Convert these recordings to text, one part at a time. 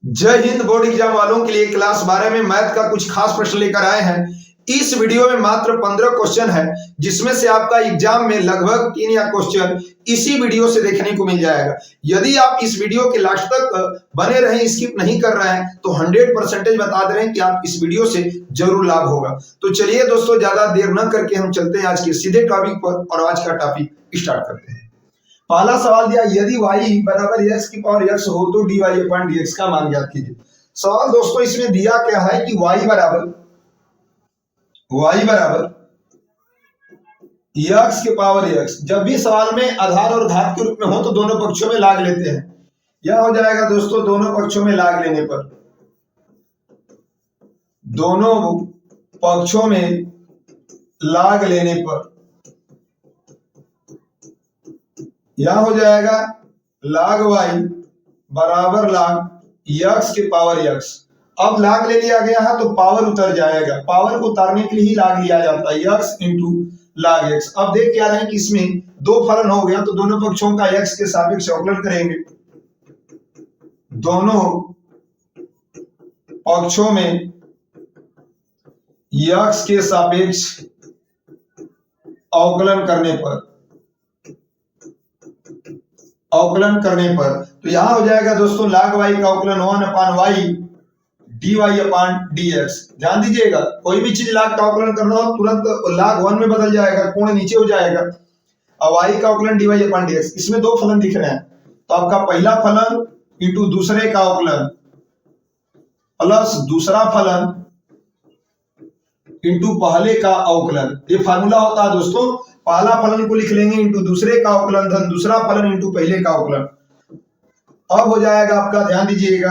जय Hind. Board exam वालों के लिए क्लास 12 में मैथ का कुछ खास प्रश्न लेकर आए हैं। इस वीडियो में मात्र 15 क्वेश्चन है, जिसमें से आपका एग्जाम में लगभग 3 या क्वेश्चन इसी वीडियो से देखने को मिल जाएगा। यदि आप इस वीडियो के लास्ट तक बने रहें, स्किप नहीं कर रहे हैं, तो 100% बता दे रहे हैं कि आप इस वीडियो से जरूर लाभ होगा। तो चलिए दोस्तों, ज्यादा देर न करके हम चलते हैं आज के सीधे टॉपिक पर और आज का टॉपिक स्टार्ट करते हैं। पहला सवाल दिया, यदि y बराबर x की पावर x हो तो dy अपॉन dx का मान ज्ञात कीजिए। सवाल दोस्तों इसमें दिया क्या है कि y बराबर x की पावर x। जब भी सवाल में आधार और घात के रूप में हो तो दोनों पक्षों में लाग लेते हैं। यह हो जाएगा दोस्तों, दोनों पक्षों में लाग लेने पर, दोनों पक्षों में लाग लेने पर यह हो जाएगा log y बराबर log x की पावर x। अब log ले लिया गया है तो पावर उतर जाएगा, पावर को उतारने के लिए ही log लिया जाता है, x इंटू log x। अब देख क्या रहे हैं कि इसमें दो फलन हो गया तो दोनों पक्षों का x के सापेक्ष अवकलन करेंगे। दोनों पक्षों में x के सापेक्ष अवकलन करने पर तो यहां हो जाएगा दोस्तों log y का अवकलन 1 अपान y dy अपान dx। ध्यान दीजिएगा, कोई भी चीज log का अवकलन करना हो तुरंत log 1 में बदल जाएगा, कोण नीचे हो जाएगा। और y का अवकलन dy अपान dx। इसमें दो फलन दिख रहे हैं तो आपका पहला फलन इंटू दूसरे का अवकलन प्लस दूसरा फलन इंटू पहले का अवकलन। ये फार्मूला होता है दोस्तों, पहला फलन को लिख लेंगे इंटू दूसरे का अवकलन धन दूसरा फलन इंटू पहले का अवकलन। अब हो जाएगा आपका, ध्यान दीजिएगा,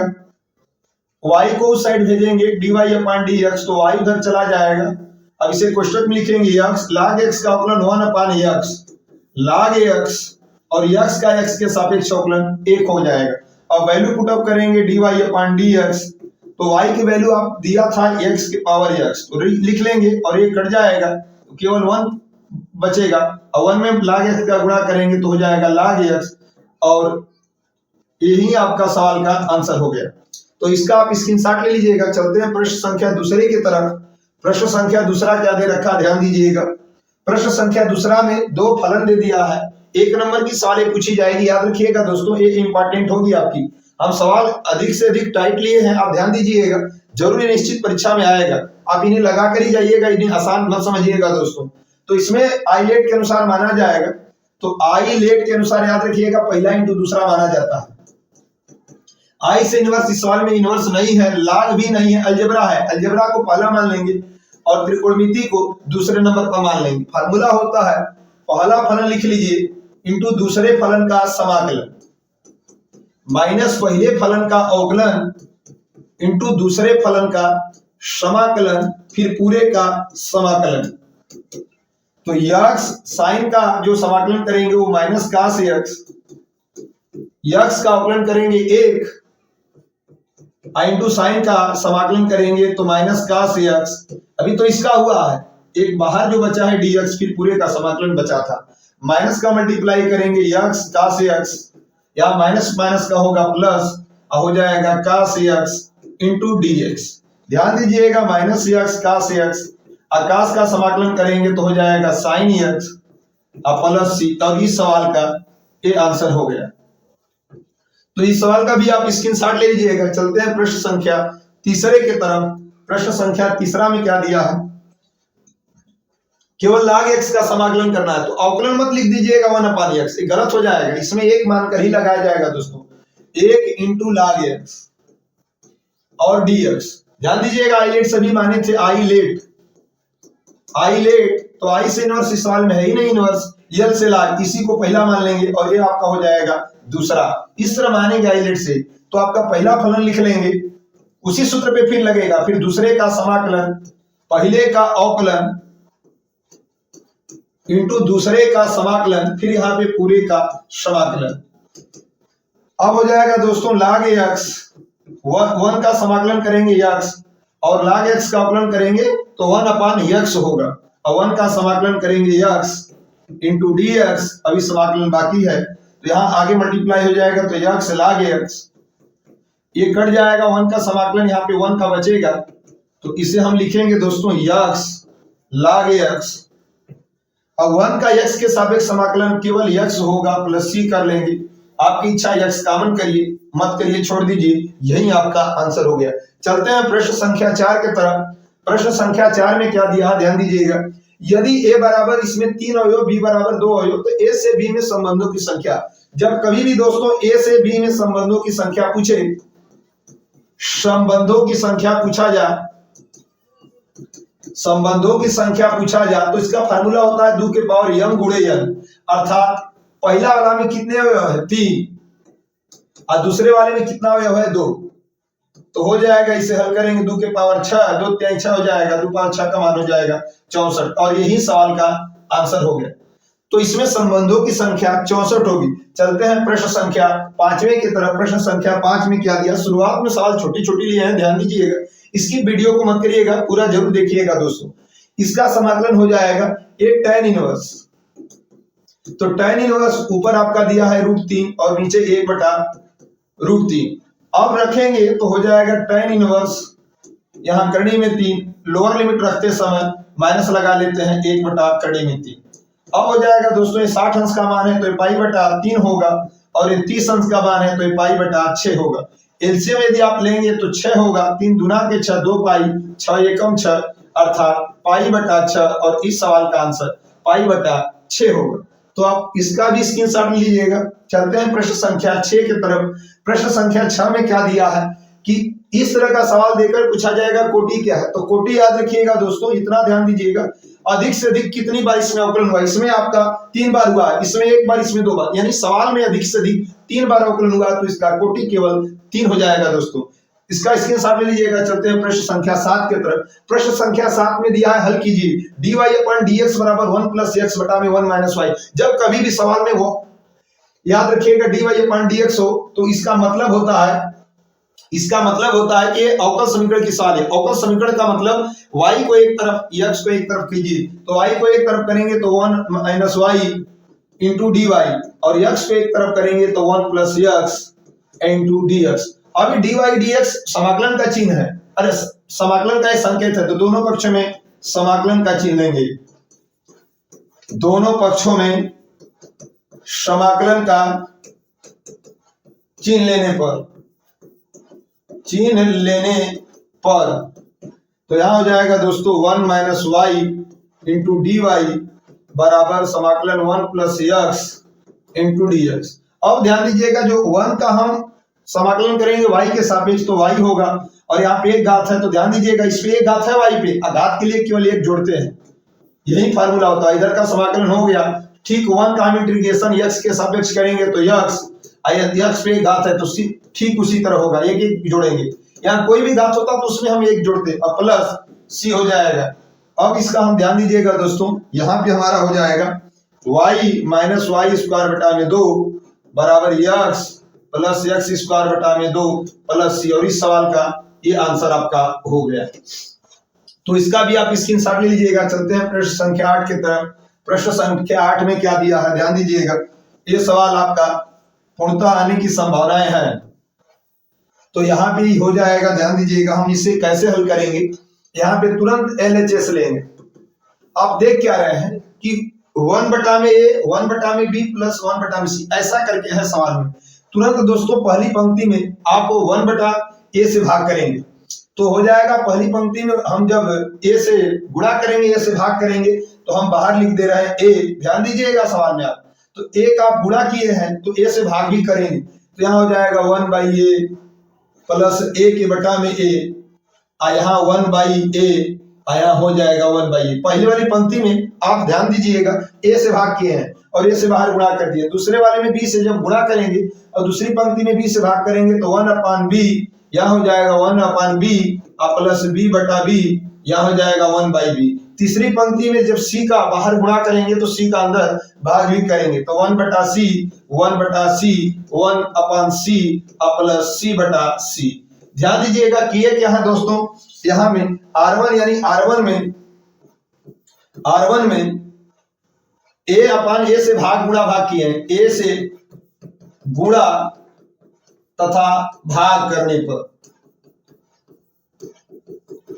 y को उस साइड भेजेंगे dy अपान dx तो y उधर चला जाएगा। अब इसे कोष्टक में लिखेंगे x log x का अवकलन 1 अपान x log x और x का x के सापेक्ष अवकलन 1 हो जाएगा। अब वैल्यू पुट अप करेंगे dy अपान dx तो y की वैल्यू आप दिया था x की पावर x तो लिख लेंगे और ये कट जाएगा तो केवल 1 बचेगा। और 1 में log x का गुणा करेंगे तो हो जाएगा log x और यही आपका सवाल का आंसर हो गया। तो इसका आप स्क्रीनशॉट ले लीजिएगा। चलते हैं प्रश्न संख्या दूसरे की तरफ। प्रश्न संख्या दूसरा क्या दे रखा, ध्यान दीजिएगा। प्रश्न संख्या दूसरा में दो फलन दे दिया है। एक नंबर की सवाल पूछी जाएगी, याद रखिएगा दोस्तों, ये इंपॉर्टेंट होगी आपकी। हम सवाल अधिक से अधिक टाइट लिए हैं, आप ध्यान दीजिएगा, जरूरी निश्चित परीक्षा में आएगा। आप इन्हें लगा कर ही जाइएगा, इन्हें आसान मत समझिएगा दोस्तों। तो इसमें आई लेट के अनुसार माना जाएगा, तो आई लेट के अनुसार याद रखिएगा पहला इंटू दूसरा माना जाता है। आई से इनवर्स इस सवाल में इनवर्स नहीं है, log भी नहीं है, अलजेब्रा है। अलजेब्रा को पहला मान लेंगे और त्रिकोणमिति को दूसरे नंबर पर मान लेंगे। फार्मूला होता है पहला फलन लिख लीजिए इंटू दूसरे फलन का समाकलन माइनस पहले फलन का अवकलन इंटू दूसरे फलन का समाकलन फिर पूरे का समाकलन। तो x साइन का जो समाकलन करेंगे वो माइनस का से x का अवकलन करेंगे 1 इंटू साइन का समाकलन करेंगे तो माइनस का से x। अभी तो इसका हुआ है, एक बाहर जो बचा है dx फिर पूरे का समाकलन बचा था। माइनस का मल्टीप्लाई करेंगे x का से x या माइनस माइनस का होगा प्लस हो जाएगा का से x इंटू dx। ध्यान दीजिएगा, माइनस x का से x आकाश का समाकलन करेंगे तो हो जाएगा साइन x प्लस c। तब इस सवाल का ये आंसर हो गया। तो इस सवाल का भी आप स्क्रीनशॉट ले लीजिएगा। चलते हैं प्रश्न संख्या तीसरे की तरफ। प्रश्न संख्या तीसरा में क्या दिया है, केवल log x का समाकलन करना है तो अवकलन मत लिख दीजिएगा 1 अपान x, ये गलत हो जाएगा। इसमें एक मानकर ही लगाया जाएगा दोस्तों, 1 इंटू log x और dx। ध्यान दीजिएगा, आई लेट सभी माने थे, आई लेट तो आई से इनवर्स इस सवाल में है ही नहीं इनवर्स, यल से log इसी को पहला मान लेंगे और ये आपका हो जाएगा दूसरा। इस तरह मानेंगे आई लेट से तो आपका पहला फलन लिख लेंगे, उसी सूत्र पे फिर लगेगा, फिर दूसरे का समाकलन पहले का अवकलन इंटू दूसरे का समाकलन फिर यहाँ पे पूरे का समाकलन। अब हो जाएगा दोस्तों log x 1 का समाकलन करेंगे x और log x का अवकलन करेंगे तो 1 अपान x होगा और 1 का समाकलन करेंगे x इंटू dx। अभी समाकलन बाकी है तो यहाँ आगे मल्टीप्लाई हो जाएगा तो x log x ये कट जाएगा, 1 का समाकलन यहाँ पे 1 का बचेगा, तो इसे हम लिखेंगे दोस्तों यक्स log x। अब 1 का x के सापेक्ष समाकलन केवल x होगा प्लस c कर लेंगे। आपकी इच्छा x कॉमन करिए, मत करिए, छोड़ दीजिए, यही आपका आंसर हो गया। चलते हैं प्रश्न संख्या 4 के तरफ। प्रश्न संख्या 4 में क्या दिया, ध्यान दीजिएगा। यदि a बराबर इसमें 3 अवयव, b बराबर 2 अवयव, तो a से b में संबंधों की संख्या। जब कभी भी दोस्तों a से b में संबंधों की संख्या पूछे, संबंधों की संख्या पूछा जाए, संबंधों की संख्या पूछा जाए, तो इसका फार्मूला होता है 2 के पावर m गुणे n। अर्थात पहला वाला में कितने अवयव है, 3, और दूसरे वाले में कितना अवयव है, 2। तो हो जाएगा, इसे हल करेंगे, 2 के पावर 6, 2 3 6 हो जाएगा, 2 पावर 6 का मान हो जाएगा 64, और यही सवाल का आंसर हो गया। तो इसमें संबंधों की संख्या 64 होगी। चलते हैं प्रश्न संख्या 5वें की तरफ। प्रश्न संख्या 5 में क्या दिया, शुरुआत में सवाल छोटी छोटी लिए हैं, ध्यान दीजिएगा, इसकी वीडियो को मत करिएगा, पूरा जरूर देखिएगा दोस्तों। इसका समाकलन हो जाएगा एक tan इनवर्स। तो tan इनवर्स ऊपर आपका दिया है √3 और नीचे 1/√3। अब रखेंगे तो हो जाएगा tan इनवर्स, यहाँ करनी में 3, लोअर लिमिट रखते समय माइनस लगा लेते हैं 1/3। अब हो जाएगा दोस्तों, ये 60 अंश का मान है तो ये π/3 होगा, और ये 30 अंश का मान है तो ये π/6 होगा। एलसीएम यदि आप लेंगे तो 6 होगा, 3 दूना के 6, 2 पाई, 6 एकम 6, अर्थात π/6, और इस सवाल का आंसर π/6 होगा। तो आप इसका भी स्क्रीनशॉट लीजिएगा। चलते हैं प्रश्न संख्या 6 की तरफ। प्रश्न संख्या 6 में क्या दिया है कि इस तरह का सवाल देकर पूछा जाएगा कोटि क्या है। तो कोटि याद रखिएगा दोस्तों, इतना ध्यान दीजिएगा, अधिक से अधिक कितनी बार इसमें अवकलन हुआ, इसमें आपका 3 बार हुआ, इसमें 1 बार, इसमें 2 बार, यानी सवाल में अधिक से अधिक 3 बार अवकलन हुआ, तो इसका कोटि केवल 3 हो जाएगा दोस्तों। इसका स्क्रीनशॉट ले लीजिएगा। चलते हैं प्रश्न संख्या 7 की तरफ। प्रश्न संख्या 7 में दिया है, हल कीजिए। dy/dx बराबर 1 + x बटा में 1 - y। जब कभी भी सवाल में हो, याद रखिएगा, dy/dx हो तो इसका मतलब होता है, कि अवकल समीकरण की सवाल है। अवकल समीकरण का मतलब y को एक तरफ, x को एक तरफ कीजिए, तो y को एक तरफ करेंगे तो 1 - y * dy, और x को एक तरफ करेंगे तो 1 + x * dx। अभी dy/dx समाकलन का चिन्ह है, अरे समाकलन का एक संकेत है, तो दोनों पक्षों में समाकलन का चिन्ह लेंगे। दोनों पक्षों में समाकलन का चिन्ह लेने पर तो यहां हो जाएगा दोस्तों 1 - y * dy बराबर समाकलन 1 + x * dx। अब ध्यान दीजिएगा, जो 1 का हम समाकलन करेंगे y के सापेक्ष तो y होगा, और यहाँ पे एक घात है, तो ध्यान दीजिएगा, इस पे एक घात है y पे, घात के लिए केवल एक जोड़ते हैं, यही फार्मूला होता है। इधर का समाकलन हो गया, ठीक 1 का हम इंटीग्रेशन x के सापेक्ष करेंगे तो x पे एक घात है, तो ठीक उसी तरह होगा, एक एक जोड़ेंगे। यहाँ कोई भी घात होता तो उसमें हम एक जोड़ते, और प्लस c हो जाएगा। अब इसका हम ध्यान दीजिएगा दोस्तों, यहाँ पे हमारा हो जाएगा y - y² बटा में 2 बराबर x + x² बटा में 2 + c, और इस सवाल का ये आंसर आपका हो गया। तो इसका भी आप स्क्रीनशॉट ले लीजिएगा। चलते हैं प्रश्न संख्या 8 की तरफ। प्रश्न संख्या 8 में क्या दिया है, ध्यान दीजिएगा, ये सवाल आपका पूर्णतः आने की संभावनाएं हैं, तो यहाँ पे हो जाएगा, ध्यान दीजिएगा। हम इसे कैसे हल करेंगे, यहाँ पे तुरंत LHS लेंगे। आप देख क्या रहे हैं कि 1/a 1/b + 1/c ऐसा करके है सवाल में। तुरंत दोस्तों पहली पंक्ति में आप 1/a से भाग करेंगे, तो हो जाएगा, पहली पंक्ति में हम जब a से गुणा करेंगे, a से भाग करेंगे, तो हम बाहर लिख दे रहे हैं a। ध्यान दीजिएगा सवाल में, आप तो a का आप गुणा किए हैं तो a से भाग भी करेंगे, तो यहाँ हो जाएगा 1/a + a के बटा में a, यहाँ 1/a, यहाँ हो जाएगा 1/a। पहले वाली पंक्ति में आप ध्यान दीजिएगा, a से भाग किए हैं और a से बाहर गुणा कर दिए। दूसरे वाले में b से जब गुणा करेंगे और दूसरी पंक्ति में b से भाग करेंगे तो 1/b, यहाँ हो जाएगा 1/b प्लस b/b, यहाँ हो जाएगा 1/b। तीसरी पंक्ति में जब c का बाहर गुणा करेंगे तो c का अंदर भाग भी करेंगे, तो 1/c 1/c 1/c plus c/c। ध्यान दीजिएगा किए क्या है दोस्तों, यहाँ में R1 यानी R1 में a/a से भाग गुणा भाग किए हैं, a से गुणा तथा भाग करने पर,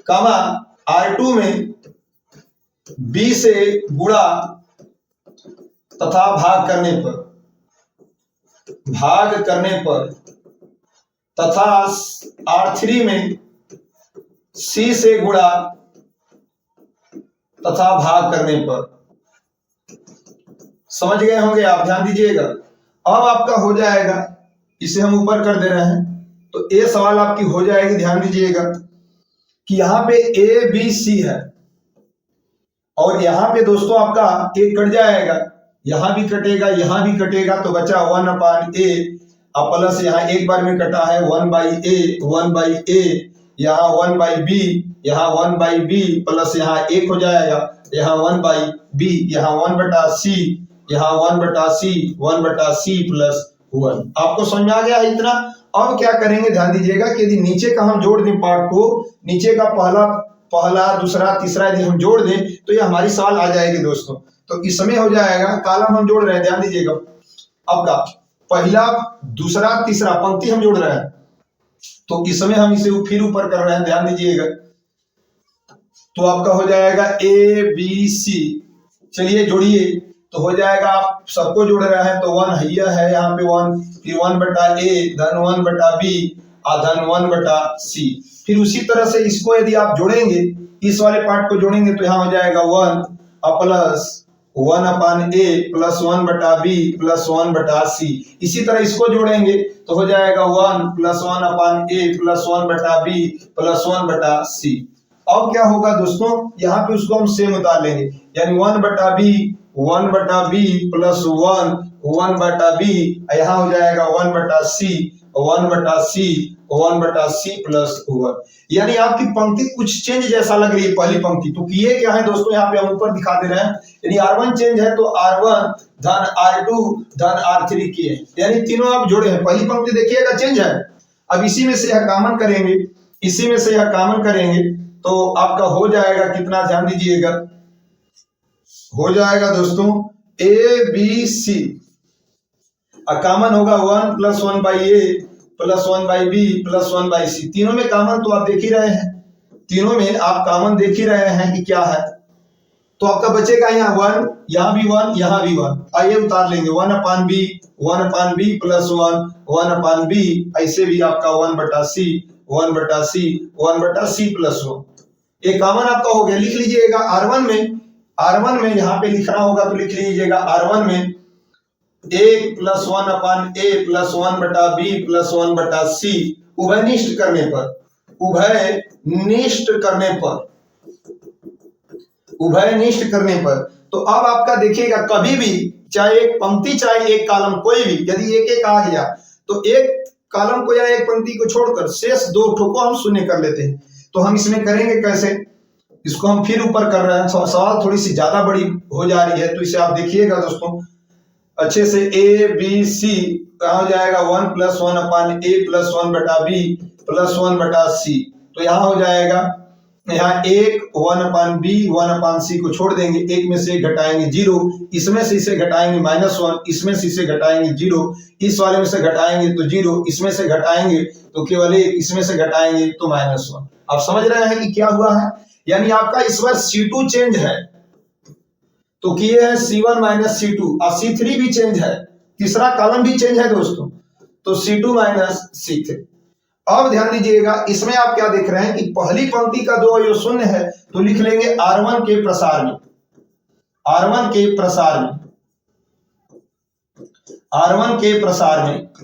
कमा R2 में B से गुणा तथा भाग करने पर तथा R3 में C से गुणा तथा भाग करने पर। समझ गए होंगे आप, ध्यान दीजिएगा। अब आपका हो जाएगा, इसे हम ऊपर कर दे रहे हैं तो ये सवाल आपकी हो जाएगी। ध्यान दीजिएगा कि यहाँ पे A B C है और यहाँ पे दोस्तों आपका एक कट जाएगा, यहां भी कटेगा, यहां भी कटेगा, तो बचा 1/a अब प्लस यहाँ एक बार में कटा है 1/a, यहाँ 1/b, यहाँ 1/b प्लस यहाँ एक हो जाएगा, यहाँ 1/b, यहाँ 1/c, यहाँ 1/c प्लस 1। आपको समझ आ गया है इतना। अब क्या करेंगे, ध्यान दीजिएगा कि यदि नीचे का हम जोड़ दें पार्ट को, नीचे का पहला दूसरा तीसरा यदि हम जोड़ दें तो ये हमारी सवाल आ जाएगी दोस्तों। तो इसमें हो जाएगा, कॉलम हम जोड़ रहे हैं, ध्यान दीजिएगा। अब का पहला दूसरा तीसरा पंक्ति हम जोड़ रहे हैं, तो इसमें हम इसे फिर ऊपर कर रहे हैं, ध्यान दीजिएगा। तो आपका हो जाएगा A B C। चलिए जोड़िए, तो हो जाएगा, आप सबको जोड़ रहे हैं तो 1 है यहाँ पे 1, फिर 1/a धन 1/b धन 1/c। फिर उसी तरह से इसको यदि आप जोड़ेंगे, इस वाले पार्ट को जोड़ेंगे तो यहाँ हो जाएगा 1 plus 1/a plus 1/b plus 1/c। इसी तरह इसको जोड़ेंगे तो हो जाएगा 1 plus 1/a plus 1/b plus 1/c। अब क्या होगा दोस्तों, यहाँ पे उसको हम सेम उतार लेंगे, यानी 1/b प्लस 1/b, यहाँ हो जाएगा 1/c प्लस 1। यानी आपकी पंक्ति कुछ चेंज जैसा लग रही है पहली पंक्ति। तो किए क्या है दोस्तों, यहाँ पे हम ऊपर दिखा दे रहे हैं। यदि R1 चेंज है तो R1 धन R2 धन R3 किए, यानी तीनों आप जोड़े हैं। पहली पंक्ति देखिएगा चेंज है। अब इसी में से यह कॉमन करेंगे, इसी में से यह कॉमन करेंगे तो आपका हो जाएगा कितना, ध्यान दीजिएगा, हो जाएगा दोस्तों A B C, कॉमन होगा 1 plus 1/a plus 1/b plus 1/c। तीनों में कॉमन तो आप देख ही रहे हैं, तीनों में आप कॉमन देख ही रहे हैं कि क्या है। तो आपका बचेगा यहाँ 1, यहाँ भी 1, यहाँ भी 1। आइए उतार लेंगे 1/b प्लस 1/b, ऐसे भी आपका 1/c प्लस 1। एक कॉमन आपका हो गया। लिख लीजिएगा R1 में यहाँ पे लिखना होगा तो लिख लीजिएगा R1 में 1 plus 1/a plus 1/b plus 1/c उभयनिष्ठ करने पर। तो अब आपका देखिएगा, कभी भी चाहे एक पंक्ति चाहे एक कॉलम, कोई भी यदि एक एक आ गया तो एक कॉलम को या एक पंक्ति को छोड़कर शेष दो ठो को हम शून्य कर लेते हैं। तो हम इसमें करेंगे कैसे, इसको हम फिर ऊपर कर रहे हैं। सवाल थोड़ी सी ज्यादा बड़ी हो जा रही है, तो इसे आप देखिएगा दोस्तों अच्छे से। A B C कहाँ हो जाएगा 1 plus 1/a plus 1/b plus 1/c। तो यहाँ हो जाएगा, यहाँ 1/b 1/c को छोड़ देंगे, एक में से घटाएंगे 0, इसमें से इसे घटाएंगे -1, इसमें से इसे घटाएंगे 0, इस वाले में से घटाएंगे तो 0, इसमें से घटाएंगे तो केवल 1, इसमें से घटाएंगे तो -1। आप समझ रहे हैं कि क्या हुआ है, यानी आपका इस बार C2 चेंज है तो किए हैं C1 माइनस C2, और C3 भी चेंज है, तीसरा कॉलम भी चेंज है दोस्तों, तो C2 माइनस C3। अब ध्यान दीजिएगा, इसमें आप क्या देख रहे हैं कि पहली पंक्ति का जो ये शून्य है तो लिख लेंगे R1 के प्रसार में।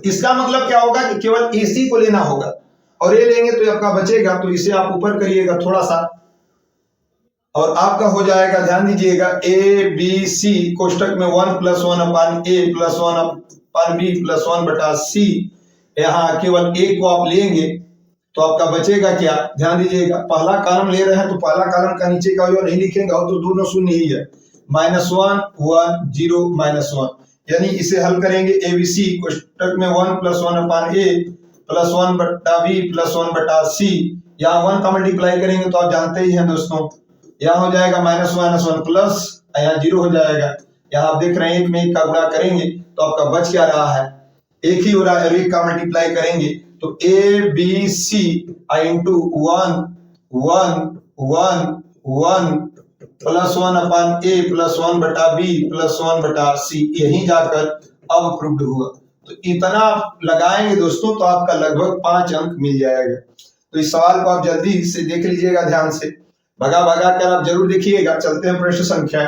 इसका मतलब क्या होगा कि केवल AC को लेना होगा और ये लेंगे तो आपका बचेगा। तो इसे आप ऊपर करिएगा थोड़ा सा और आपका हो जाएगा, ध्यान दीजिएगा, A B C कोष्टक में 1 plus 1/a plus 1/b plus 1/c। यहाँ केवल एक को आप लेंगे तो आपका बचेगा क्या, ध्यान दीजिएगा, पहला कॉलम ले रहे हैं तो पहला कॉलम का नीचे का जो नहीं लिखेंगे और तो दोनों शून्य ही है, -1 1 0 -1। यानी इसे हल करेंगे ABC कोष्टक में 1 plus 1/a plus 1/b plus 1/c। यहाँ 1 का मल्टीप्लाई करेंगे तो आप जानते ही हैं दोस्तों, यहाँ हो जाएगा -1 प्लस, यहाँ 0 हो जाएगा। यहाँ आप देख रहे हैं एक में एक का गुणा करेंगे तो आपका बच क्या रहा है, एक ही हो रहा है, एक का मल्टीप्लाई करेंगे तो A B C into 1 1 1 1 plus 1 अपन ए प्लस 1 बटा बी प्लस 1 बटा सी, यही जाकर अब प्रूव्ड हुआ। तो इतना लगाएंगे दोस्तों तो आपका लगभग 5 अंक मिल जाएगा। तो इस सवाल को आप जल्दी से देख लीजिएगा, ध्यान से भगा भगा कर आप जरूर देखिएगा। चलते हैं प्रश्न संख्या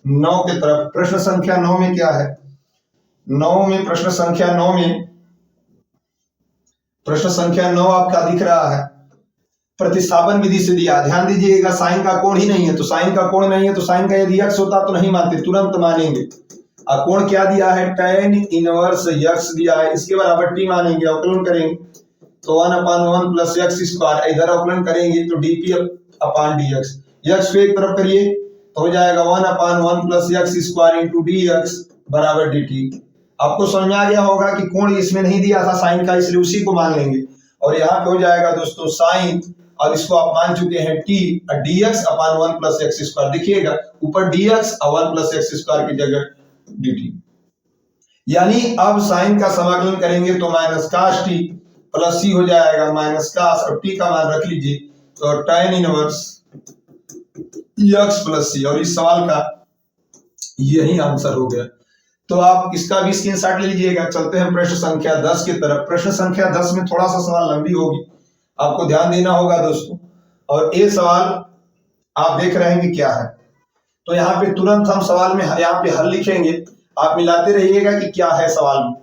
9 की तरफ। प्रश्न संख्या 9 में क्या है? 9 में प्रश्न संख्या 9 में प्रश्न संख्या 9 आपका दिख रहा है, प्रतिस्थापन विधि से दिया। ध्यान दीजिएगा, साइन का कोण ही नहीं है, तो साइन का कोण नहीं है तो साइन का यदि यक्स होता तो नहीं मानते, तुरंत मानेंगे। कोण क्या दिया है? tan इनवर्स यक्स दिया है, इसके बराबर टी मानेंगे, अवकलन करेंगे तो 1/1 प्लस एक्स स्क्वायर, इधर अवकलन करेंगे तो dp अपॉन dx। यक्स को एक तरफ करिए तो हो जाएगा 1/1 plus x square into dx बराबर dt। आपको समझ में आ गया होगा कि कोण इसमें नहीं दिया था साइन का, इसलिए उसी को मान लेंगे। और यहाँ पे हो जाएगा दोस्तों साइन, और इसको आप मान चुके हैं t dx upon 1 plus x square. देखिएगा ऊपर dx और 1 प्लस एक्स स्क्वायर की जगह dt, यानी अब साइन का समाकलन करेंगे तो माइनस कास टी प्लस सी हो जाएगा माइनस कास, और टी का मान रख लीजिए तो tan इनवर्स x प्लस सी, और इस सवाल का यही आंसर हो गया। तो आप इसका भी स्क्रीनशॉट ले लीजिएगा। चलते हैं प्रश्न संख्या 10 की तरफ। प्रश्न संख्या 10 में थोड़ा सा सवाल लंबी होगी, आपको ध्यान देना होगा दोस्तों। और ये सवाल आप देख रहे हैं कि क्या है, तो यहाँ पे तुरंत हम सवाल में यहाँ पे हल लिखेंगे, आप मिलाते रहिएगा कि क्या है सवाल में।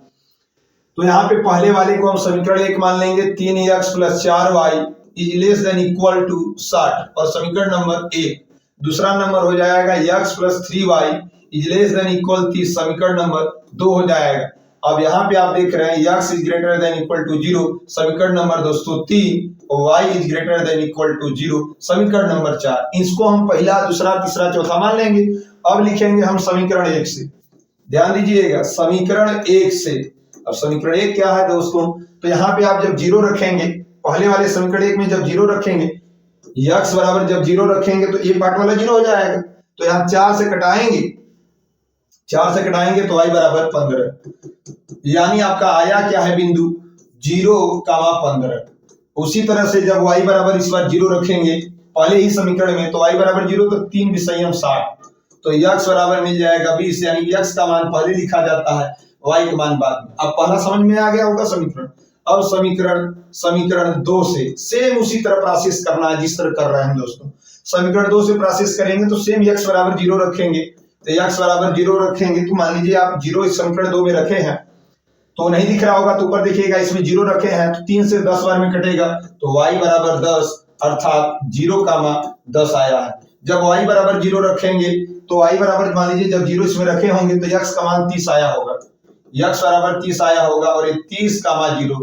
तो यहाँ पे पहले वाले को हम समीकरण 1 मान लेंगे, 3x plus 4y is less than equal to 60, और समीकरण नंबर 1। दूसरा नंबर हो जाएगा x plus 3y is less than equal 30, समीकरण नंबर 2 हो जाएगा। अब यहाँ पे आप देख रहे हैं x is greater than equal to 0, समीकरण नंबर दोस्तों 3, और y is greater than equal to 0, समीकरण नंबर 4। इसको हम पहला, दूसरा, तीसरा, चौथा मान लेंगे। अब लिखेंगे हम समीकरण 1 से, ध्यान दीजिएगा समीकरण 1 से। अब समीकरण 1 क्या है दोस्तों? तो यहाँ पे आप जब 0 रखेंगे, पहले वाले समीकरण 1 में जब 0 रखेंगे, x बराबर जब 0 रखेंगे तो ये पार्ट वाला 0 हो जाएगा। तो यहाँ 4 से कटाएंगे, 4 से कटाएंगे तो y बराबर 15, यानी आपका आया क्या है बिंदु 0,15। उसी तरह से जब y बराबर इस बार 0 रखेंगे पहले ही समीकरण में, तो y बराबर 0 तो 3 विषयम 60, तो x बराबर मिल जाएगा 20, यानी x का मान पहले लिखा जाता है, y का मान बाद में। अब पहला समझ में आ गया होगा समीकरण। अब समीकरण 2 से सेम उसी तरह प्रोसेस करना है जिस तरह कर रहे हैं दोस्तों। समीकरण 2 से प्रोसेस करेंगे तो सेम x बराबर 0 रखेंगे, तो x बराबर 0 रखेंगे तो मान लीजिए आप 0 इस समीकरण 2 में रखे हैं, तो नहीं दिख रहा होगा तो ऊपर देखिएगा इसमें 0 रखे हैं, तो 3 से 10 बार में कटेगा तो y बराबर 10, अर्थात 0,10 आया है। जब y बराबर 0 रखेंगे तो y बराबर मान लीजिए जब 0 इसमें रखे होंगे तो x का मान 30 आया होगा, x बराबर 30 आया होगा, और ये 30 का मान 0।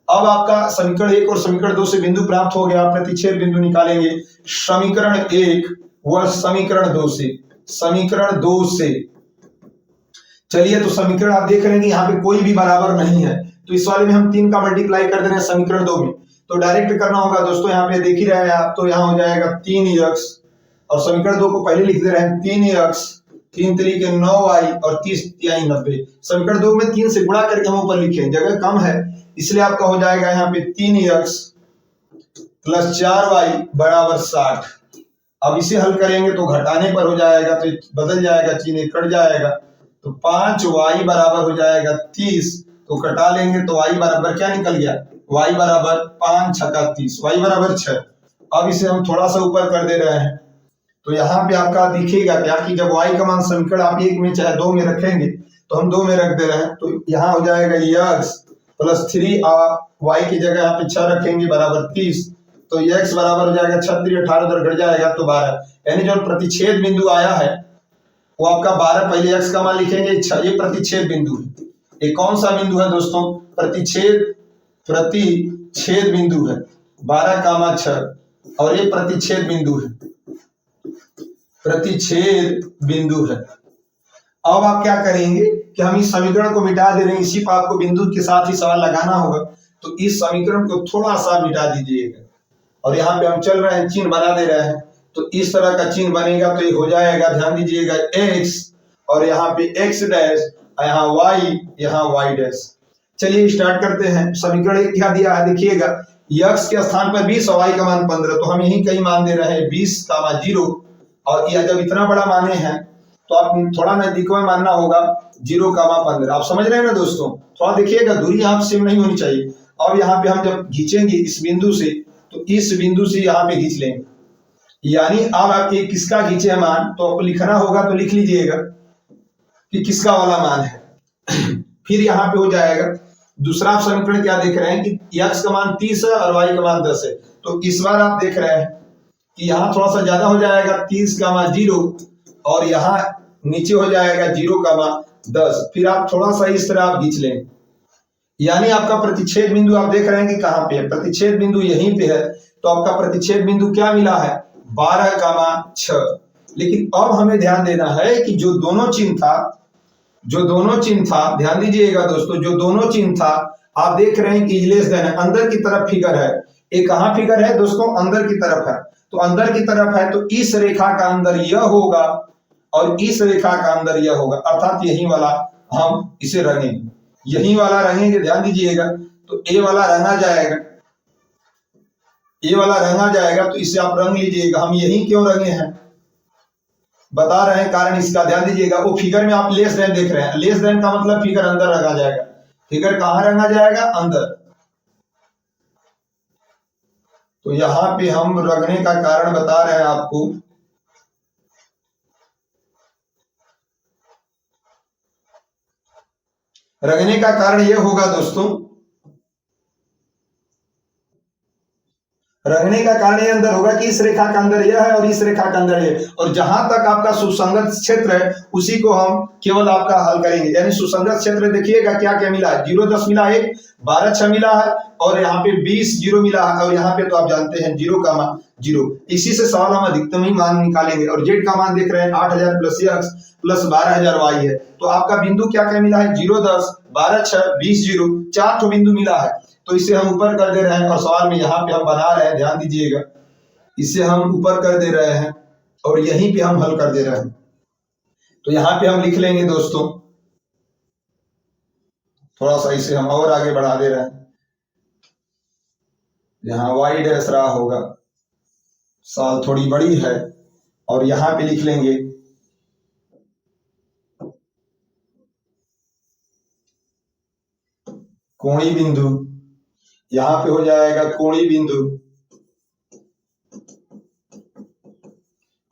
अब आपका समीकरण 1 और समीकरण 2 से बिंदु प्राप्त हो गया, प्रतिच्छेद बिंदु निकालेंगे समीकरण 1 व समीकरण 2 से। समीकरण 2 से चलिए, तो समीकरण आप देख रहे हैं कि यहाँ पे कोई भी बराबर नहीं है, तो इस वाले में हम 3 का मल्टीप्लाई कर दे रहे हैं समीकरण 2 में, तो डायरेक्ट करना होगा दोस्तों। यहाँ पे देख ही रहे हैं आप, तो यहाँ हो जाएगा 3x, और समीकरण 2 को पहले लिख दे रहे हैं 3x, 3 तरीके 9y और 30 तिहाई 90। समीकरण 2 में 3 से गुणा करके हम ऊपर लिखे, जगह कम है इसलिए आपका हो जाएगा यहाँ पे 3x प्लस 4y बराबर 60। अब इसे हल करेंगे तो घटाने पर हो जाएगा, तो बदल जाएगा, चिन्ह कट जाएगा, तो 5y बराबर हो जाएगा 30, तो कटा लेंगे तो y बराबर क्या निकल गया, y बराबर 5 छक्का 30, y बराबर 6। अब इसे हम थोड़ा सा ऊपर कर दे रहे हैं, तो यहाँ पे आपका दिखेगा क्या कि जब y का मान समीकरण आप 1 में चाहे 2 में रखेंगे, तो हम 2 में रख दे रहे हैं, तो यहाँ हो जाएगा x प्लस 3 y की जगह यहाँ पे 6 रखेंगे बराबर 30, तो x बराबर हो जाएगा 36, 18 उधर घट जाएगा तो 12, यानी जो प्रतिच्छेद बिंदु आया है वो आपका 12। पहले x का मान लिखेंगे, ये प्रतिच्छेद बिंदु है। ये कौन सा बिंदु है दोस्तों? प्रतिच्छेद बिंदु है 12,6, और ये प्रतिच्छेद बिंदु है, प्रतिच्छेद बिंदु है। अब आप क्या करेंगे कि हम इस समीकरण को मिटा दे रहे हैं, इसी पर आपको बिंदु के साथ ही सवाल लगाना होगा, तो इस समीकरण को थोड़ा सा मिटा दीजिएगा, और यहाँ पे हम चल रहे हैं चिन्ह बना दे रहे हैं, तो इस तरह का चिन्ह बनेगा, तो ये हो जाएगा, ध्यान दीजिएगा x, और यहाँ पे x डैश, यहाँ y, यहाँ y डैश। चलिए स्टार्ट करते हैं। समीकरण एक क्या दिया है देखिएगा, x के स्थान पर 20 और y का मान 15, तो हम यही कहीं मान दे रहे हैं 20, 0। और यह जब इतना बड़ा माने हैं तो आप थोड़ा नजदीक में मानना होगा 0, 15। आप समझ रहे हैं ना दोस्तों, थोड़ा देखिएगा दूरी यहाँ पे सेम नहीं होनी चाहिए। अब यहाँ पे हम जब खींचेंगे इस बिंदु से, तो इस बिंदु से यहाँ पे खींच लेंगे, यानी अब आप एक किसका खींचे मान, तो आपको लिखना होगा, तो लिख लीजिएगा कि किसका वाला मान है। फिर यहाँ पे हो जाएगा दूसरा समीकरण क्या देख रहे हैं कि x का मान 30 है और y का मान 10 है, तो इस बार आप देख रहे हैं कि यहाँ थोड़ा सा ज्यादा हो जाएगा 30, 0 और यहाँ नीचे हो जाएगा 0, 10। फिर आप थोड़ा सा इस तरह आप खींच लें, यानी आपका प्रतिच्छेद बिंदु आप देख रहे हैं कि कहाँ पे है, प्रतिच्छेद बिंदु यहीं पे है। तो आपका प्रतिच्छेद बिंदु क्या मिला है, 12, 6। लेकिन अब हमें ध्यान देना है कि जो दोनों चिन्ह था, ध्यान दीजिएगा दोस्तों, जो दोनों चिन्ह था आप देख रहे हैं कि लेस देन है, अंदर की तरफ फिगर है। ये कहाँ फिगर है दोस्तों, अंदर की तरफ है। तो अंदर की तरफ है तो इस रेखा का अंदर यह होगा और इस रेखा का अंदर यह होगा, अर्थात यही वाला हम इसे रंगेंगे, यही वाला रंगेंगे। ध्यान दीजिएगा, तो ए वाला रंगा जाएगा, ए वाला रंगा जाएगा, तो इसे आप रंग लीजिएगा। हम यही क्यों रंगे हैं बता रहे हैं, कारण इसका ध्यान दीजिएगा। वो फिगर में आप लेस देन देख रहे हैं, लेस देन का मतलब फिगर अंदर रंगा जाएगा। फिगर कहाँ रंगा जाएगा, अंदर। तो यहाँ पे हम रंगने का कारण बता रहे हैं आपको। रंगने का कारण यह होगा दोस्तों, रंगने का कारण ये अंदर होगा कि इस रेखा का अंदर यह है और इस रेखा का अंदर ये, और जहां तक आपका सुसंगत क्षेत्र है उसी को हम केवल आपका हल करेंगे। यानी सुसंगत क्षेत्र देखिएगा क्या क्या मिला है, 0, 10 मिला है, 12, 6 मिला है, और यहाँ पे 20, 0 मिला है, और यहाँ पे तो आप जानते हैं 0, 0। इसी से सवाल हम अधिकतम ही मान निकालेंगे। और जेड का मान देख रहे हैं 8000 प्लस x प्लस 12000 y है। तो आपका बिंदु क्या क्या मिला है, 0, 10, 12, 6, 20, 0, 4 तो बिंदु मिला है। तो इसे हम ऊपर कर दे रहे हैं और सवाल में यहाँ पे हम बना रहे हैं, ध्यान दीजिएगा, इसे हम ऊपर कर दे रहे हैं और यहीं पे हम हल कर दे रहे हैं। तो यहाँ पे हम लिख लेंगे दोस्तों, थोड़ा सा इसे हम और आगे बढ़ा दे रहे हैं, यहाँ y डैश रहा होगा, साल थोड़ी बड़ी है, और यहाँ पे लिख लेंगे कोणीय बिंदु, यहां पे हो जाएगा कोणीय बिंदु,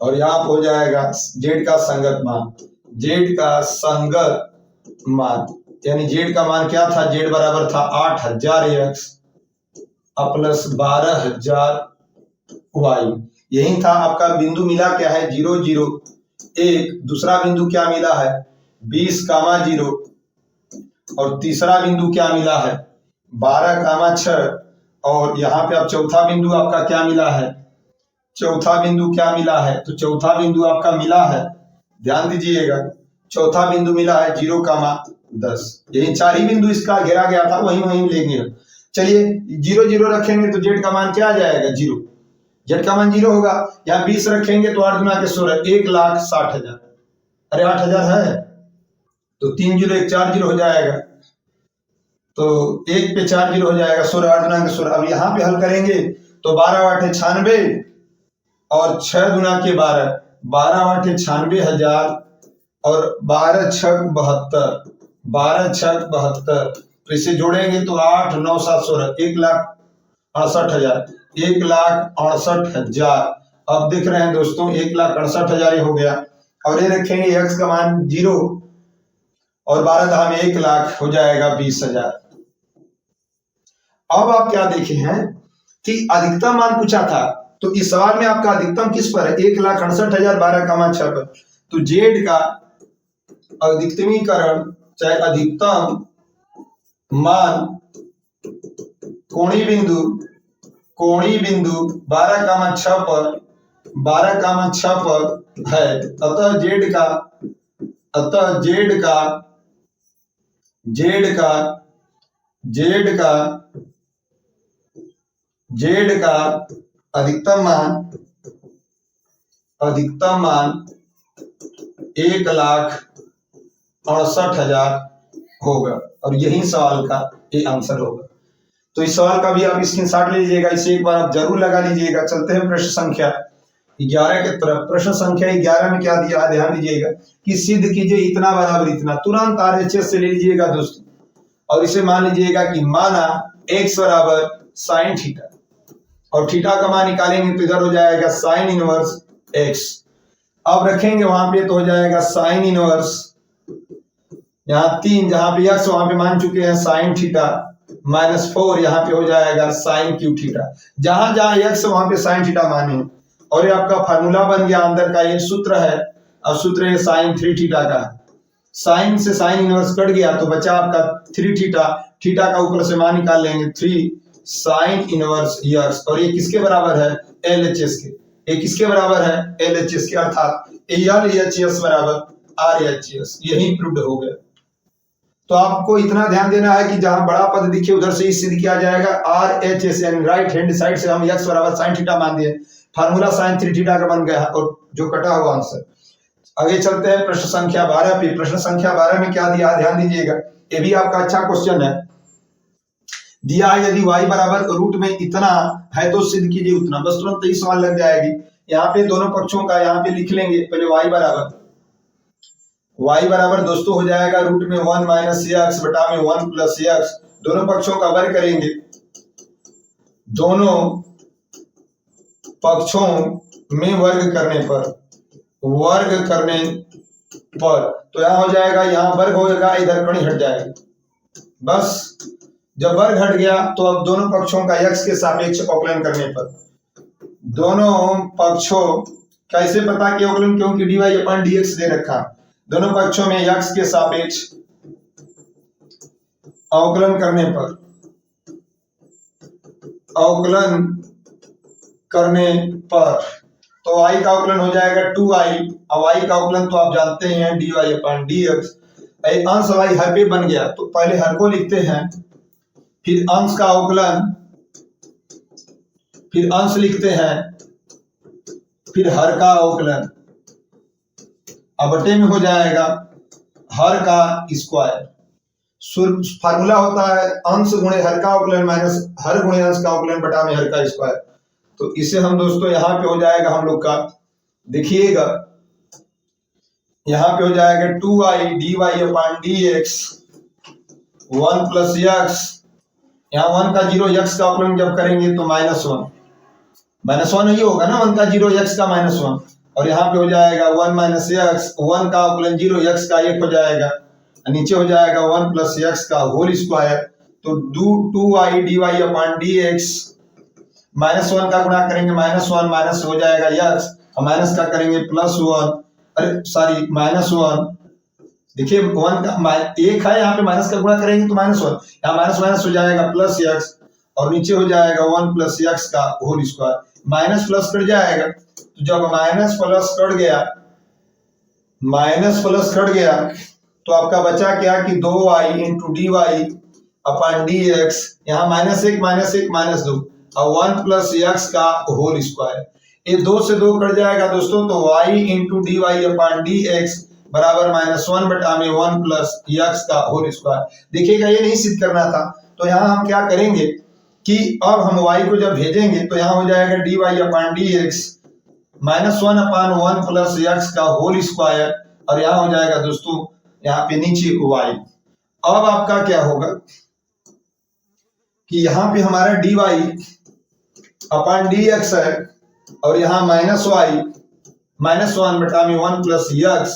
और यहां पे हो जाएगा जेड का संगत मान, जेड का संगत मान। यानी जेड का मान क्या था, जेड बराबर था 8000x प्लस 12000 y। यही था आपका बिंदु। मिला क्या है, 0, 0, 1। दूसरा बिंदु क्या मिला है, 20, 0। और तीसरा बिंदु क्या मिला है, 12, 6। और यहाँ पे अब चौथा बिंदु आपका क्या मिला है, चौथा बिंदु क्या मिला है, तो चौथा बिंदु आपका मिला है, ध्यान दीजिएगा, चौथा बिंदु मिला है 0, 10। यही 4 ही बिंदु इसका घेरा गया था, वहीं वहीं लेंगे। चलिए 0, 0 रखेंगे तो जेड का मान क्या आ जाएगा, 0। जेड का मान 0 होगा। यहाँ 20 रखेंगे तो 8 गुना के 16, 1,60,000। अरे 8000 है तो 3 0 1 4 0 हो जाएगा, तो 1 पे 4 0 हो जाएगा, 16, 8 गुना के 16। अब यहाँ पे हल करेंगे तो 12 8 96 और 6 गुना के 12, 12 8 96,000 और 12 6 72, 12 6 72। तो इसे जोड़ेंगे तो 8 9 7 16, 1,68,000, 1,68,000। अब देख रहे हैं दोस्तों 1,68,000 हो गया। और ये रखेंगे x का मान 0 और 12 धाम 1 लाख हो जाएगा 20,000। अब आप क्या देखे हैं कि अधिकतम मान पूछा था, तो इस सवाल में आपका अधिकतम किस पर है, 1,68,000, 12, 6 पर। तो जेड का अधिकतमीकरण चाहे अधिकतम मान कोणीय बिंदु 12, 6 पर, 12, 6 पर है। अतः जेड का अधिकतम मान 1,68,000 होगा। और यही सवाल का ये आंसर होगा। तो इस सवाल का भी आप स्क्रीनशॉट ले लीजिएगा, इसे एक बार आप जरूर लगा लीजिएगा। चलते हैं प्रश्न संख्या 11 के तरफ। प्रश्न संख्या 11 में क्या दिया है, ध्यान दीजिएगा कि सिद्ध कीजिए इतना बराबर इतना। तुरंत RHS से ले लीजिएगा दोस्तों, और इसे मान लीजिएगा कि माना x बराबर साइन थीटा, और थीटा का मान निकालेंगे तो इधर हो जाएगा साइन इनवर्स x। अब रखेंगे वहां पे तो हो जाएगा साइन इनवर्स, यहाँ 3, जहां पे x वहां पे मान चुके हैं साइन थीटा, -4 यहाँ पे हो जाएगा साइन क्यू थीटा। जहां जहां x वहां पे साइन थीटा माने, और ये आपका फार्मूला बन गया। अंदर का ये सूत्र है, और सूत्र है साइन 3 थीटा का। साइन से साइन इनवर्स कट गया तो बचा आपका 3 थीटा। थीटा का ऊपर से मान निकाल लेंगे 3 साइन इनवर्स x, और ये किसके बराबर है, LHS के। ये किसके बराबर है, LHS के, अर्थात LHS बराबर RHS। यही प्रूव्ड हो गया। तो आपको इतना ध्यान देना है कि जहां बड़ा पद दिखे उधर से ही सिद्ध किया जाएगा RHS, यानी राइट हैंड साइड से हम x बराबर साइन थीटा मान दिए, फार्मूला साइन 3 थीटा का बन गया, और जो कटा हुआ आंसर। आगे चलते हैं प्रश्न संख्या 12 पे। प्रश्न संख्या 12 में क्या दिया, ध्यान दीजिएगा, ये भी आपका अच्छा क्वेश्चन है। दिया है यदि y बराबर रूट में इतना है तो सिद्ध कीजिए उतना। बस तुरंत ही सवाल लग जाएगी। यहाँ पे दोनों पक्षों का यहाँ पे लिख लेंगे। पहले y बराबर दोस्तों हो जाएगा रूट में 1 माइनस x बटा में 1 प्लस x। दोनों पक्षों का वर्ग करेंगे, दोनों पक्षों में वर्ग करने पर तो यहाँ हो जाएगा, यहाँ वर्ग होगा, इधर कड़ी हट जाएगी। बस जब वर्ग हट गया तो अब दोनों पक्षों का x के सापेक्ष अवकलन करने पर, दोनों पक्षों कैसे पता कि अवकलन, क्योंकि dy/dx दे रखा। दोनों पक्षों में x के सापेक्ष अवकलन करने पर तो y का अवकलन हो जाएगा 2y। अब y का अवकलन तो आप जानते हैं dy/dx। अंश y हर पे बन गया तो पहले हर को लिखते हैं, फिर अंश का अवकलन, फिर अंश लिखते हैं, फिर हर का अवकलन, अब बटे में हो जाएगा हर का स्क्वायर। फार्मूला होता है अंश गुणे हर का अवकलन माइनस हर गुणे अंश का अवकलन बटा में हर का स्क्वायर। तो इसे हम दोस्तों यहाँ पे हो जाएगा हम लोग का, देखिएगा यहाँ पे हो जाएगा 2y dy/dx 1 प्लस x, यहाँ 1 का 0 x का अवकलन जब करेंगे तो -1 ही होगा ना, 1 का 0 x का -1, और यहाँ पे हो जाएगा 1 माइनस x, 1 का अवकलन 0 x का 1 हो जाएगा, नीचे हो जाएगा 1 प्लस x का होल स्क्वायर। तो 2y dy/dx -1 का गुणा करेंगे -1 माइनस हो जाएगा x, और माइनस का करेंगे +1, अरे सॉरी -1। देखिए 1 का 1 है, यहाँ पे माइनस का गुणा करेंगे तो -1, यहाँ माइनस हो जाएगा +x, और नीचे हो जाएगा 1 प्लस x का whole square. Minus plus cut जाएगा, तो जब माइनस प्लस कट गया तो आपका बचा क्या कि 2y इंटू dy/dx, यहाँ -1 और 1 प्लस x का होल स्क्वायर। ये 2 से 2 कट जाएगा दोस्तों, तो y इंटू dy/dx बराबर -1 बटा में 1 प्लस x का होल स्क्वायर। देखिएगा ये नहीं सिद्ध करना था, तो यहाँ हम क्या करेंगे कि अब हम y को जब भेजेंगे तो यहाँ हो जाएगा dy/dx -1/1 प्लस x का होल स्क्वायर, और यहाँ हो जाएगा दोस्तों यहाँ पे नीचे y। अब आपका क्या होगा कि यहाँ पे हमारा dy/dx है, और यहाँ -y -1 बटा में 1 प्लस x,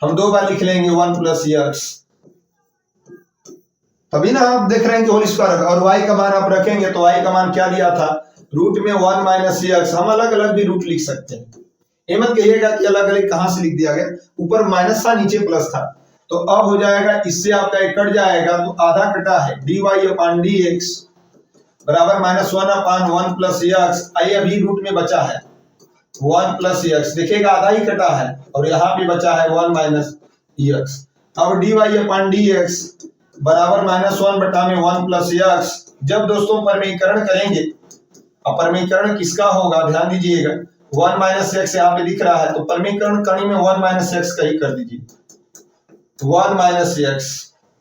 हम 2 बार लिख लेंगे 1 प्लस x, तभी ना आप देख रहे हैं कि होल स्क्वायर। और y का मान आप रखेंगे तो y का मान क्या लिया था, रूट में 1 माइनस x। हम अलग अलग भी रूट लिख सकते हैं, ये मत कहिएगा कि अलग अलग कहां से लिख दिया गया, ऊपर माइनस था नीचे प्लस था। तो अब हो जाएगा, इससे आपका एक कट जाएगा तो आधा कटा है, dy/dx बराबर -1/1 प्लस x। आई अभी रूट में बचा है 1 प्लस x, देखिएगा आधा ही कटा है, और यहाँ पे बचा है 1 माइनस x। अब dy/dx बराबर -1 बटा में 1 प्लस x। जब दोस्तों परमीकरण करेंगे, अब परमीकरण किसका होगा ध्यान दीजिएगा, 1 माइनस x यहाँ पे दिख रहा है, तो परमीकरण करने में 1 माइनस x का ही कर दीजिए, 1 माइनस x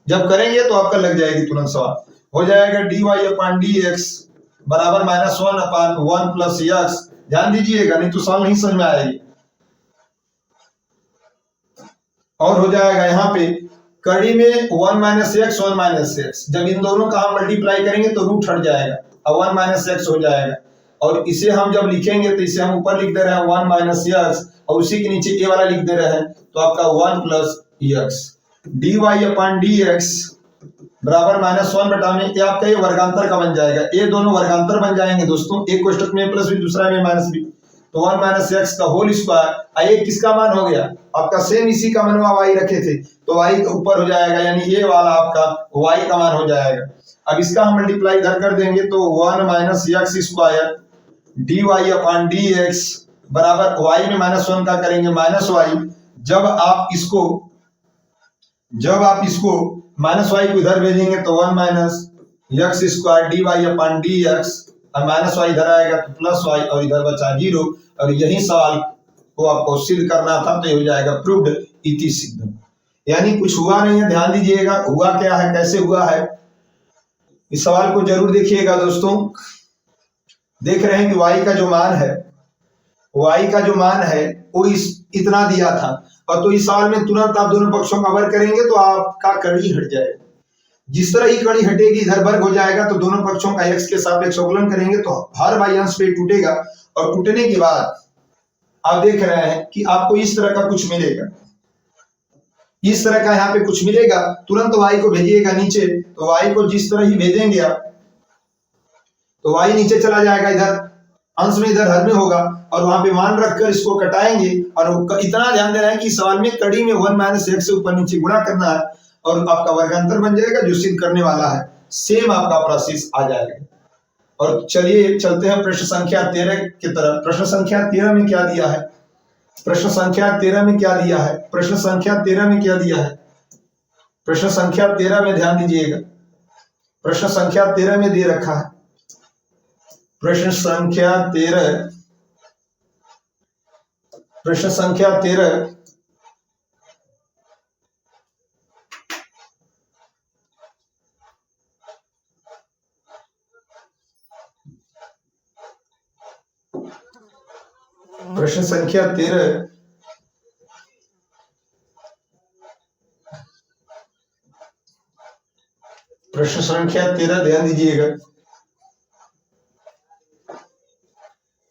जब करेंगे तो आपका लग जाएगी तुरंत सवाल। हो जाएगा dy अपान dx बराबर -1 अपान 1 प्लस x। ध्यान दीजिएगा, नहीं तो सवाल नहीं समझ में आएगी। और हो जाएगा यहाँ पे कड़ी में 1 माइनस एक्स, जब इन दोनों का हम मल्टीप्लाई करेंगे तो रूट हट जाएगा और 1 माइनस एक्स हो जाएगा। और इसे हम जब लिखेंगे तो इसे हम ऊपर लिख दे रहे हैं 1 माइनस एक्स और उसी के नीचे ए वाला लिख दे रहे हैं, तो आपका 1 plus x. D Y upon D X बराबर -1 बटा में ये आपका ये वर्गांतर का बन जाएगा। ये दोनों वर्गांतर बन जाएंगे दोस्तों, एक कोष्टक में प्लस बी दूसरा में माइनस बी, तो 1 माइनस एक्स का होल स्क्वायर। ये किसका मान हो गया आपका, सेम इसी का मनवा वाई रखे थे तो वाई का ऊपर हो जाएगा, यानी ये वाला आपका वाई का मान हो जाएगा। अब इसका हम मल्टीप्लाई इधर कर देंगे तो 1 minus X square D Y upon D X बराबर वाई में -1 का करेंगे माइनस वाई। जब आप इसको माइनस वाई को इधर भेजेंगे तो 1 minus X square D Y upon D X और माइनस वाई इधर आएगा तो प्लस वाई और इधर बचा 0। और यही सवाल को आपको सिद्ध करना था, तो ये हो जाएगा प्रूव्ड इति सिद्ध। यानी कुछ हुआ नहीं है, ध्यान दीजिएगा हुआ क्या है, कैसे हुआ है, इस सवाल को जरूर देखिएगा दोस्तों। देख रहे हैं कि y का जो मान है वो इतना दिया था, और तो इस सवाल में तुरंत आप दोनों पक्षों का वर्ग करेंगे तो आपका कड़ी हट जाएगा। जिस तरह ही कड़ी हटेगी इधर वर्ग हो जाएगा, तो दोनों पक्षों का x के सापेक्ष अवकलन करेंगे तो हर y अंश पे टूटेगा, और टूटने के बाद आप देख रहे हैं कि आपको इस तरह का कुछ मिलेगा, इस तरह का यहाँ पे कुछ मिलेगा। तुरंत y को भेजिएगा नीचे, तो y को जिस तरह ही भेजेंगे आप तो y नीचे चला जाएगा, इधर अंश में इधर हर में होगा, और वहां पे मान रखकर इसको कटाएंगे। और इतना ध्यान दे रहे हैं कि सवाल में कड़ी में 1 माइनस एक्स से ऊपर नीचे गुणा करना है और आपका वर्गांतर बन जाएगा जो सिद्ध करने वाला है। सेम आपका प्रोसेस आ जाएगा। और चलिए चलते हैं प्रश्न संख्या 13 की तरफ। प्रश्न संख्या 13 में क्या दिया है, प्रश्न संख्या 13 में क्या दिया है, प्रश्न संख्या 13 में क्या दिया है, प्रश्न संख्या 13 में ध्यान दीजिएगा। प्रश्न संख्या 13 में दे रखा है, प्रश्न संख्या 13, प्रश्न संख्या 13 प्रश्न संख्या 13 प्रश्न संख्या 13 ध्यान दीजिएगा।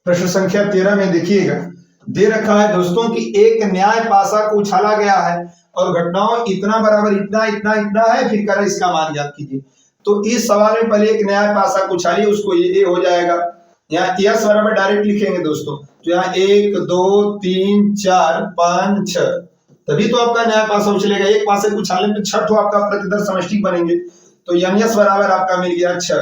प्रश्न संख्या 13 में देखिएगा दे रखा है दोस्तों कि एक न्याय पासा को उछाला गया है और घटनाओं इतना बराबर इतना इतना इतना है, फिर करें इसका मान ज्ञात कीजिए। तो इस सवाल में पहले एक न्याय पासा को उछालिए, उसको ये हो जाएगा। यहाँ यस बराबर डायरेक्ट लिखेंगे दोस्तों, तो यहाँ 1 2 3 4 5 6, तभी तो आपका न्याय पासा उछलेगा। एक पासे को उछालने पे 6 आपका प्रतिदर समष्टि बनेंगे, तो यस बराबर आपका मिल गया 6।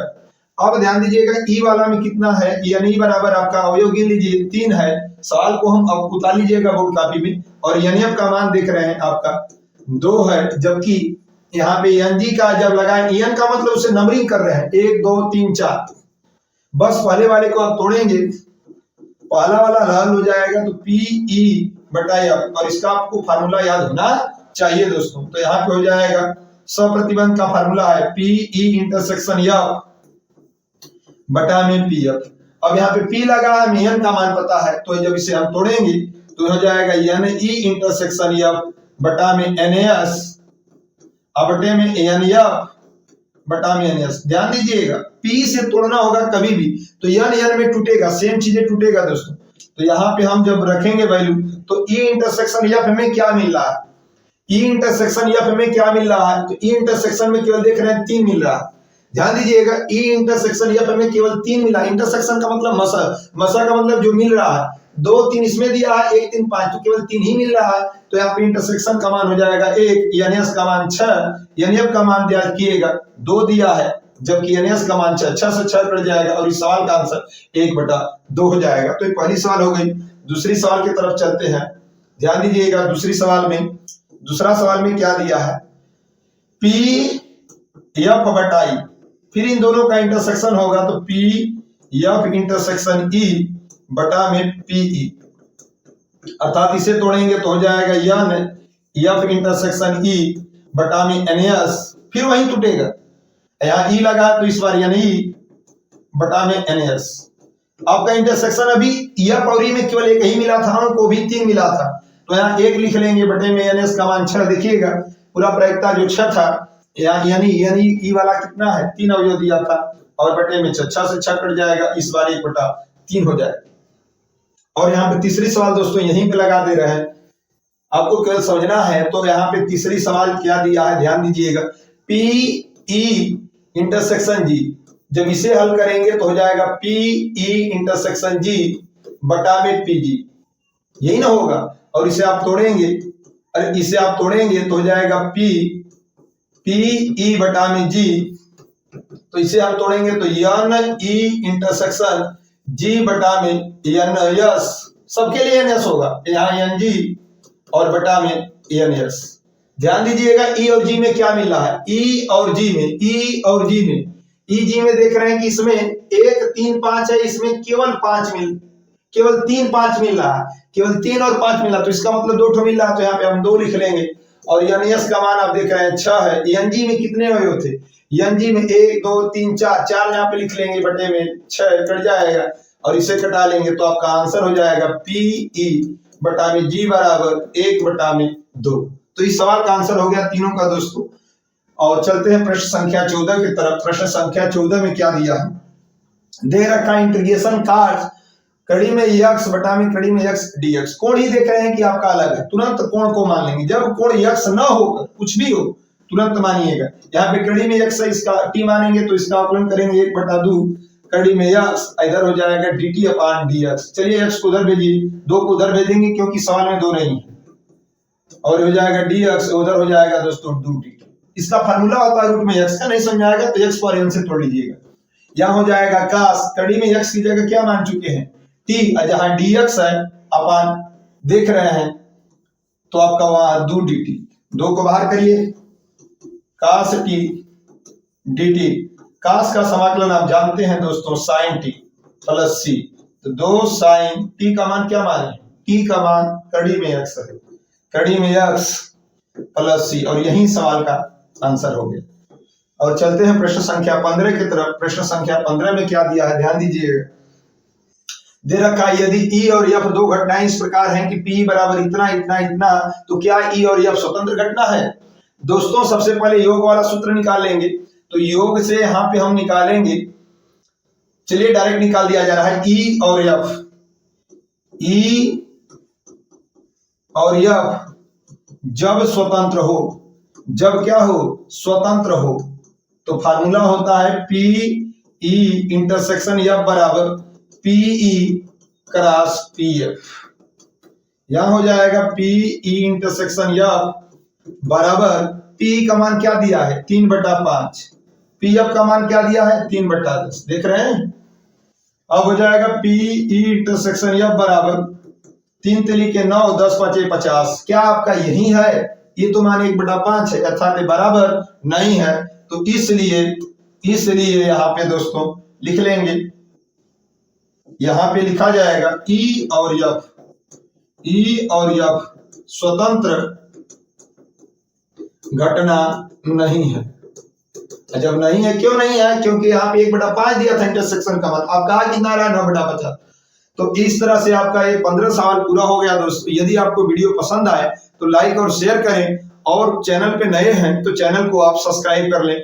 अब ध्यान दीजिएगा ई वाला में कितना है, यानी बराबर आपका अवयव गिन लीजिए 3 है। सवाल को हम अब उतार लीजिएगा बोर्ड कॉपी में, और एनएफ का मान देख रहे हैं आपका 2 है, जबकि यहाँ पे एनजी का जब लगाए एन का मतलब उसे नंबरिंग कर रहे हैं 1 2 3 4। बस पहले वाले को आप तोड़ेंगे, पहला वाला लाल हो जाएगा तो पीई बटा एफ, और इसका आपको फार्मूला याद होना चाहिए दोस्तों। तो यहाँ पे हो जाएगा सप्रतिबंध का फार्मूला है पीई इंटरसेक्शन एफ बटा में पी एफ। अब यहाँ पे पी लगा है, एन का मान पता है, तो जब इसे हम तोड़ेंगे तो हो जाएगा एन ई इंटरसेक्शन एफ बटा में एन एस बटे में एन एफ बटा में एन एस। ध्यान दीजिएगा पी से तोड़ना होगा कभी भी तो एन में टूटेगा, सेम चीजें टूटेगा दोस्तों। तो यहाँ पे हम जब रखेंगे वैल्यू तो ई इंटरसेक्शन एफ में क्या मिल रहा है, ई इंटरसेक्शन एफ में क्या मिल रहा है, तो ई इंटरसेक्शन में केवल देख रहे हैं 3 मिल रहा है। ध्यान दीजिएगा ई इंटरसेक्शन एफ में केवल 3 मिला। इंटरसेक्शन का मतलब मसा का मतलब जो मिल रहा है, 2 3 इसमें दिया है, 1 3 5, तो केवल 3 ही मिल रहा है। तो यहाँ पे इंटरसेक्शन का मान हो जाएगा 1, एनएस का मान 6, एनएफ का मान दिया किएगा 2 दिया है, जबकि एनएस का मान 6 से 6 कट जाएगा, और इस सवाल का आंसर 1/2 हो जाएगा। तो ये पहली सवाल हो गई। दूसरी सवाल की तरफ चलते हैं, ध्यान दीजिएगा। दूसरा सवाल में क्या दिया है, पी एफ बटा ई, फिर इन दोनों का इंटरसेक्शन होगा तो पी एफ इंटरसेक्शन ई बटा में पीई, अर्थात इसे तोड़ेंगे तो हो जाएगा एन एफ इंटरसेक्शन ई बटा में एनएस, फिर वही टूटेगा। यहाँ ई लगा तो इस बार यानी ई बटा में एन एस। आपका इंटरसेक्शन अभी एफ और ई में केवल एक ही मिला था, को भी 3 मिला था, तो यहाँ 1 लिख लेंगे बटे में एन एस का मान 6। देखिएगा पूरा प्रायिकता जो 6 था, यानी ई वाला कितना है 3 अवयव दिया था, और बटे में 6 से 6 कट जाएगा, इस बार 1/3 हो जाएगा। और यहाँ पे तीसरी सवाल दोस्तों यहीं पे लगा दे रहे हैं, आपको केवल समझना है। तो यहाँ पे तीसरी सवाल क्या दिया है, ध्यान दीजिएगा। पी ई इंटरसेक्शन जी, जब इसे हल करेंगे तो हो जाएगा पी ई इंटरसेक्शन जी बटा में पी जी, यही ना होगा। और इसे आप तोड़ेंगे, अरे इसे आप तोड़ेंगे तो हो जाएगा पी ई बटा में जी, तो इसे हम तोड़ेंगे तो एन ई इंटरसेक्शन जी बटा में एन एस, सबके लिए एन एस होगा, यहाँ एन जी और बटा में एन एस। ध्यान दीजिएगा ई और जी में क्या मिल रहा है, ई और जी में, ई और जी में, ई जी में देख रहे हैं कि इसमें 1 3 5 है, इसमें केवल 3 5 मिल रहा है, केवल 3 और 5 मिला, तो इसका मतलब 2 ठो मिल रहा है, तो यहाँ पे हम 2 लिख लेंगे। और एन एस का मान आप देख रहे हैं 6 है। एन जी में कितने अवयव थे, एन जी में 1 2 3 4 यहाँ पे लिख लेंगे, बटे में 6 कट जाएगा, और इसे कटा लेंगे तो आपका आंसर हो जाएगा पी ई बटा में जी बराबर 1/2। तो इस सवाल का आंसर हो गया तीनों का दोस्तों। और चलते हैं प्रश्न संख्या 14 की तरफ। प्रश्न संख्या 14 में क्या दिया है, दे रखा इंटीग्रेशन कार्ड कड़ी में x बटा में कड़ी में x dx। कोण ही देख रहे हैं कि आपका अलग है, तुरंत कोण को मान लेंगे। जब कोण x ना हो, कुछ भी हो, तुरंत मानिएगा। यहाँ पे कड़ी में x है, इसका t मानेंगे तो इसका अवकलन करेंगे 1/2 कड़ी में x, इधर हो जाएगा dt अपान dx। चलिए x को उधर भेजिए, 2 को उधर भेजेंगे क्योंकि सवाल में 2 नहीं है, और हो जाएगा dx, उधर हो जाएगा दोस्तों 2dt। इसका फार्मूला होता है रूट में x का, नहीं समझाएगा तो x पर n से तोड़ लीजिएगा। यहाँ हो जाएगा कास कड़ी में x की जगह क्या मान चुके हैं t, जहां dx है अपान देख रहे हैं तो आपका वहां 2dt, 2 को बाहर करिए, कास t dt। कास का समाकलन आप जानते हैं दोस्तों sin t प्लस c, तो 2 sin t का मान क्या मान है, t का मान कड़ी में x है, कड़ी में x प्लस c, और यही सवाल का आंसर हो गया। और चलते हैं प्रश्न संख्या 15 की तरफ। प्रश्न संख्या 15 में क्या दिया है, ध्यान दीजिएगा। दे रखा है यदि ई और एफ 2 घटनाएं इस प्रकार हैं कि पी बराबर इतना इतना इतना, तो क्या ई और एफ स्वतंत्र घटना है। दोस्तों सबसे पहले योग वाला सूत्र निकाल लेंगे, तो योग से यहाँ पे हम निकालेंगे, चलिए डायरेक्ट निकाल दिया जा रहा है। ई और एफ, ई और एफ जब स्वतंत्र हो, जब क्या हो, स्वतंत्र हो, तो फार्मूला होता है पी ई इंटरसेक्शन एफ बराबर P E cross P F. यहां हो जाएगा पी ई इंटरसेक्शन एफ बराबर पी का मान क्या दिया है 3/5, पी एफ का मान क्या दिया है 3/10, देख रहे हैं। अब हो जाएगा पी ई इंटरसेक्शन एफ बराबर 3 3 के 9 10 5 50। क्या आपका यही है, ये तो मान 1/5 है, अर्थात बराबर नहीं है, तो इसलिए यहाँ पे दोस्तों लिख लेंगे, यहाँ पे लिखा जाएगा ई और एफ स्वतंत्र घटना नहीं है। जब नहीं है, क्यों नहीं है, क्योंकि यहाँ पे 1/5 दिया था इंटरसेक्शन का मान, आप कहा कितना रहा 9/50। तो इस तरह से आपका ये 15 सवाल पूरा हो गया दोस्तों। यदि आपको वीडियो पसंद आए तो लाइक और शेयर करें, और चैनल पे नए हैं तो चैनल को आप सब्सक्राइब कर लें।